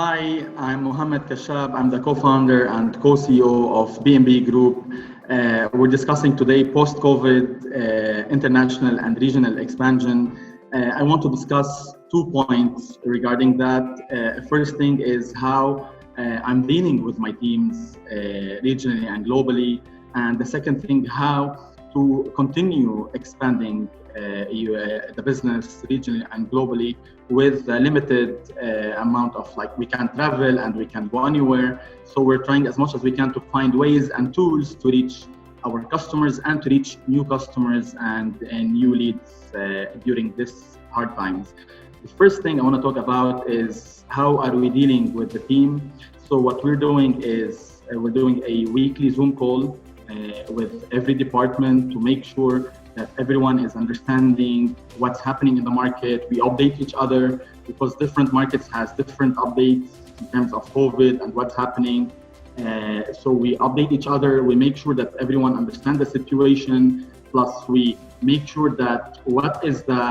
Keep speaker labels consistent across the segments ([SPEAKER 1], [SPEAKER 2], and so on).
[SPEAKER 1] Hi, I'm Mohamad Khachab. I'm the co-founder and co-CEO of BMB Group. We're discussing today post-COVID international and regional expansion. I want to discuss 2 points regarding that. First thing is how I'm dealing with my teams regionally and globally. And the second thing, how to continue expanding the business regionally and globally with a limited amount of, like, we can travel and we can go anywhere. So we're trying as much as we can to find ways and tools to reach our customers and to reach new customers and new leads during this hard times. The first thing I want to talk about is how are we dealing with the team. So what we're doing is we're doing a weekly Zoom call with every department to make sure that everyone is understanding what's happening in the market. We update each other because different markets has different updates in terms of COVID and what's happening. So we update each other. We make sure that everyone understands the situation. Plus we make sure that what is the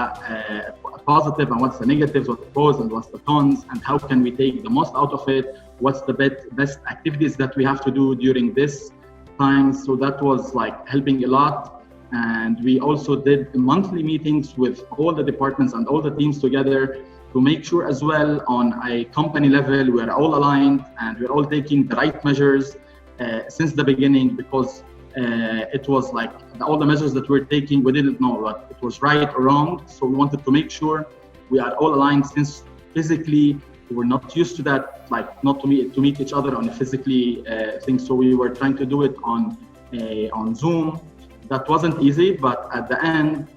[SPEAKER 1] positive and what's the negatives, what's the pros and what's the cons, and how can we take the most out of it. What's the best activities that we have to do during this time. So that was like helping a lot. And we also did monthly meetings with all the departments and all the teams together to make sure as well on a company level we're all aligned and we're all taking the right measures since the beginning, because it was like all the measures that we're taking, we didn't know what it was right or wrong. So we wanted to make sure we are all aligned, since physically we're not used to that, like not to meet each other on a physically thing. So we were trying to do it on Zoom. That wasn't easy, but at the end,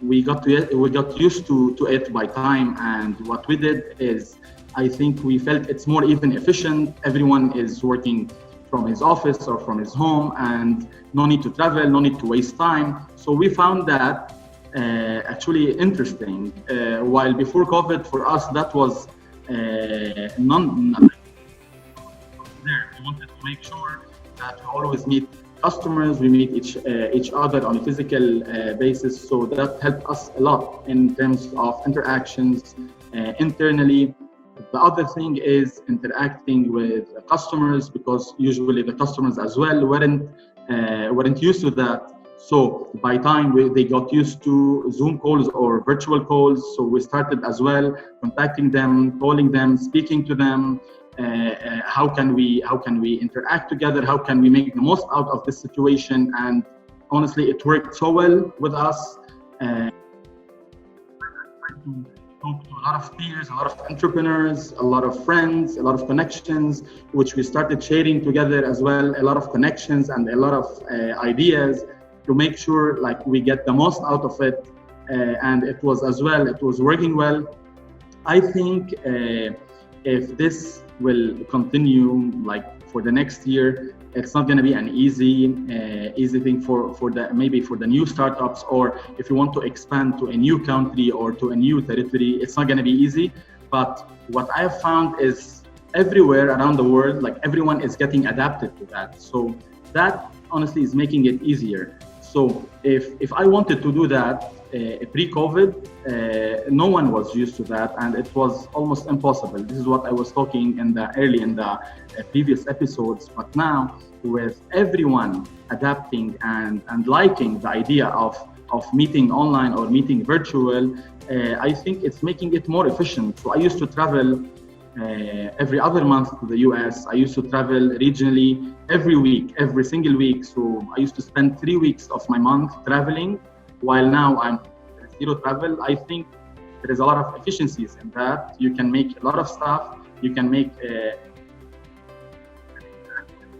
[SPEAKER 1] we got used to it by time. And what we did is, I think we felt it's more even efficient. Everyone is working from his office or from his home, and no need to travel, no need to waste time. So we found that actually interesting. While before COVID, for us, that was none. We wanted to make sure that we always meet customers, we meet each other on a physical basis. So that helped us a lot in terms of interactions internally. The other thing is interacting with customers, because usually the customers as well weren't used to that. So by time they got used to Zoom calls or virtual calls, so we started as well contacting them, calling them, speaking to them. How can we interact together? How can we make the most out of this situation? And honestly, it worked so well with us. I talked to a lot of peers, a lot of entrepreneurs, a lot of friends, a lot of connections, which we started sharing together as well. A lot of connections and a lot of ideas to make sure like we get the most out of it. And it was working well. I think if this will continue like for the next year, it's not going to be an easy thing for the new startups, or if you want to expand to a new country or to a new territory, it's not going to be easy. But what I have found is everywhere around the world, like everyone is getting adapted to that. So that honestly is making it easier. So if I wanted to do that pre-COVID, no one was used to that, and it was almost impossible. This is what I was talking in the previous episodes. But now, with everyone adapting and liking the idea of meeting online or meeting virtual, I think it's making it more efficient. So I used to travel every other month to the US. I used to travel regionally every single week. So I used to spend 3 weeks of my month traveling, while now I'm zero travel. I think there is a lot of efficiencies in that. You can make a lot of stuff. You can make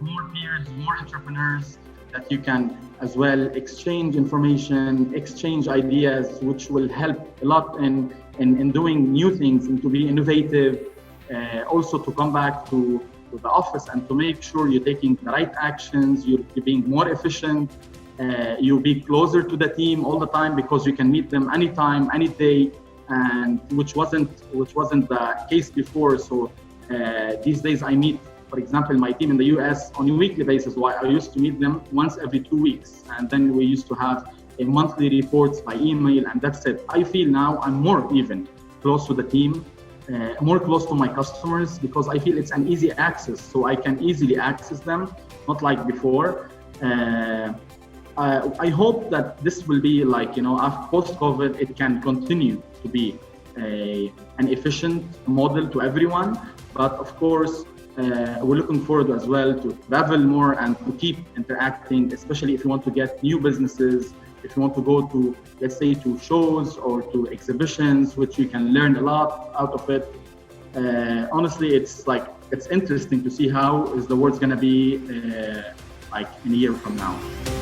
[SPEAKER 1] more peers, more entrepreneurs, that you can as well exchange information, exchange ideas, which will help a lot in doing new things and to be innovative. Also to come back to the office and to make sure you're taking the right actions, you're being more efficient, you'll be closer to the team all the time because you can meet them anytime, any day, and which wasn't the case before. So these days I meet, for example, my team in the US on a weekly basis, while I used to meet them once every 2 weeks, and then we used to have a monthly reports by email, and that's it. I feel now I'm more even close to the team. more close to my customers, because I feel it's an easy access, so I can easily access them, not like before. I hope that this will be like, after post-COVID, it can continue to be an efficient model to everyone. But of course, we're looking forward as well to travel more and to keep interacting, especially if you want to get new businesses, if you want to go to, let's say, to shows or to exhibitions, which you can learn a lot out of it. Honestly, it's interesting to see how is the world's going to be like in a year from now.